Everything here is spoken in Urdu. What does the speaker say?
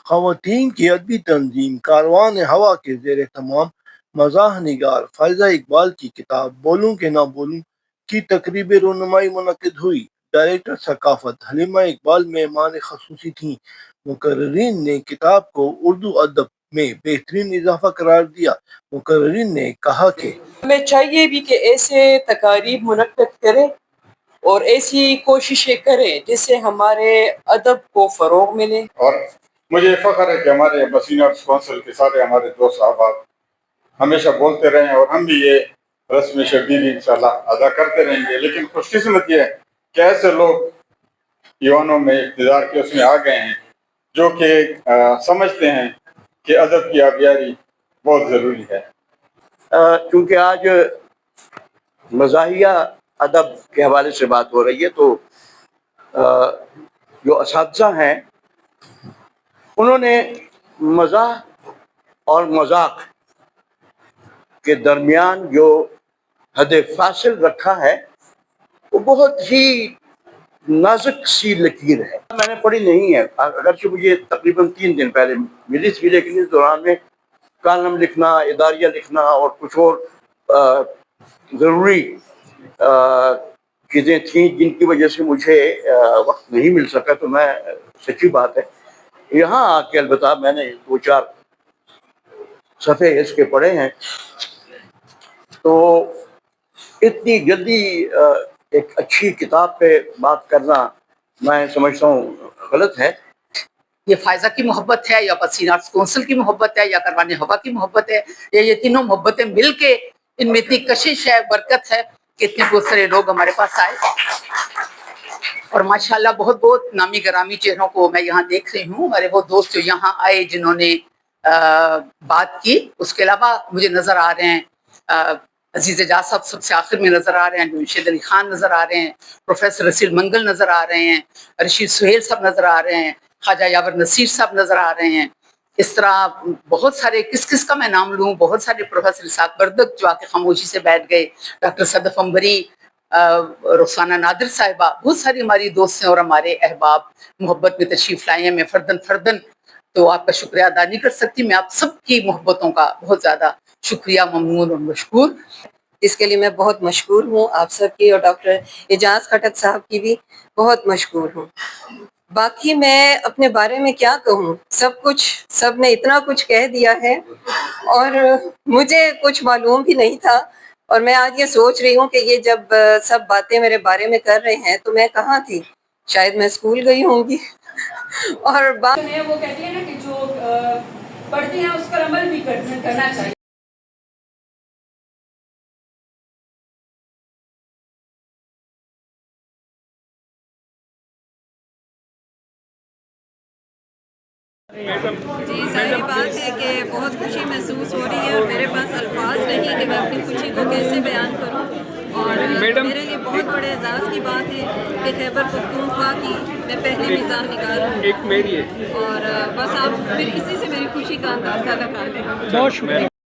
خواتین کی ادبی تنظیم کاروان ہوا کے زیر اہتمام مزاح نگار فائزہ اقبال کی کتاب بولوں کہ نہ بولوں کی تقریب رونمائی منعقد ہوئی۔ ڈائریکٹر ثقافت حلیمہ اقبال مہمان خصوصی تھیں۔ مقررین نے کتاب کو اردو ادب میں بہترین اضافہ قرار دیا۔ مقررین نے کہا کہ ہمیں چاہیے بھی کہ ایسے تقاریب منعقد کریں اور ایسی کوششیں کریں جس سے ہمارے ادب کو فروغ ملے۔ اور مجھے فخر ہے کہ ہمارے بسین آرٹس کونسل کے سارے ہمارے دوست احباب ہمیشہ بولتے رہے ہیں اور ہم بھی یہ رسم شبیلی انشاءاللہ ادا کرتے رہیں گے۔ لیکن خوش قسمت یہ ہے کہ ایسے لوگ ایوانوں میں اقتدار کے اس میں آ گئے ہیں جو کہ سمجھتے ہیں کہ ادب کی آبیاری بہت ضروری ہے۔ چونکہ آج مزاحیہ ادب کے حوالے سے بات ہو رہی ہے تو جو اساتذہ ہیں انہوں نے مزاح اور مذاق کے درمیان جو حد فاصل رکھا ہے وہ بہت ہی نازک سی لکیر ہے۔ میں نے پڑھی نہیں ہے، اگرچہ مجھے تقریباً 3 دن پہلے ملی تھی، لیکن اس دوران میں کالم لکھنا، اداریہ لکھنا اور کچھ اور ضروری چیزیں تھیں جن کی وجہ سے مجھے وقت نہیں مل سکا۔ تو میں سچی بات ہے یہاں آ کے البتہ میں نے 2-4 صفحے اس کے پڑھے ہیں، تو اتنی جلدی ایک اچھی کتاب پہ بات کرنا میں سمجھتا ہوں غلط ہے۔ یہ فائزہ کی محبت ہے یا بسین آرٹس کونسل کی محبت ہے یا کاروان ہوا کی محبت ہے یا یہ تینوں محبتیں مل کے ان میں اتنی کشش ہے، برکت ہے کہ اتنے بہت سارے لوگ ہمارے پاس آئے اور ماشاءاللہ بہت بہت نامی گرامی چہروں کو میں یہاں دیکھ رہی ہوں۔ ہمارے وہ دوست جو یہاں آئے جنہوں نے بات کی، اس کے علاوہ مجھے نظر آ رہے ہیں عزیز اعجاز صاحب سب سے آخر میں نظر آ رہے ہیں، جمشید علی خان نظر آ رہے ہیں، پروفیسر رسیل منگل نظر آ رہے ہیں، رشید سہیل صاحب نظر آ رہے ہیں، خواجہ یاور نصیر صاحب نظر آ رہے ہیں۔ اس طرح بہت سارے، کس کا میں نام لوں، بہت سارے پروفیسر اسحاق بردک جو آ کے خاموشی سے بیٹھ گئے، ڈاکٹر صدف عنبری، رخسانہ نادر صاحبہ، بہت ساری ہماری دوست ہیں اور ہمارے احباب محبت میں تشریف لائے ہیں۔ میں فردن تو آپ کا شکریہ ادا نہیں کر سکتی، میں آپ سب کی محبتوں کا بہت زیادہ شکریہ، ممنون اور مشکور۔ اس کے لیے میں بہت مشکور ہوں آپ سب کی، اور ڈاکٹر اعجاز خٹک صاحب کی بھی بہت مشکور ہوں۔ باقی میں اپنے بارے میں کیا کہوں، سب نے اتنا کچھ کہہ دیا ہے اور مجھے کچھ معلوم بھی نہیں تھا، اور میں آج یہ سوچ رہی ہوں کہ یہ جب سب باتیں میرے بارے میں کر رہے ہیں تو میں کہاں تھی، شاید میں اسکول گئی ہوں گی۔ اور وہ کہتے ہیں نا کہ جو پڑھتے ہیں اس پر عمل بھی کرنا چاہیے۔ جی ظاہر بات ہے کہ بہت خوشی محسوس ہو رہی ہے اور میرے پاس الفاظ نہیں کہ میں اپنی خوشی کو کیسے بیان کروں، اور میرے لیے بہت بڑے اعزاز کی بات ہے کہ خیبر پختونخوا کی میں پہلی مزاح نگار ہوں، اور بس آپ پھر اسی سے میری خوشی کا اندازہ لگا لیں۔ بہت شکریہ۔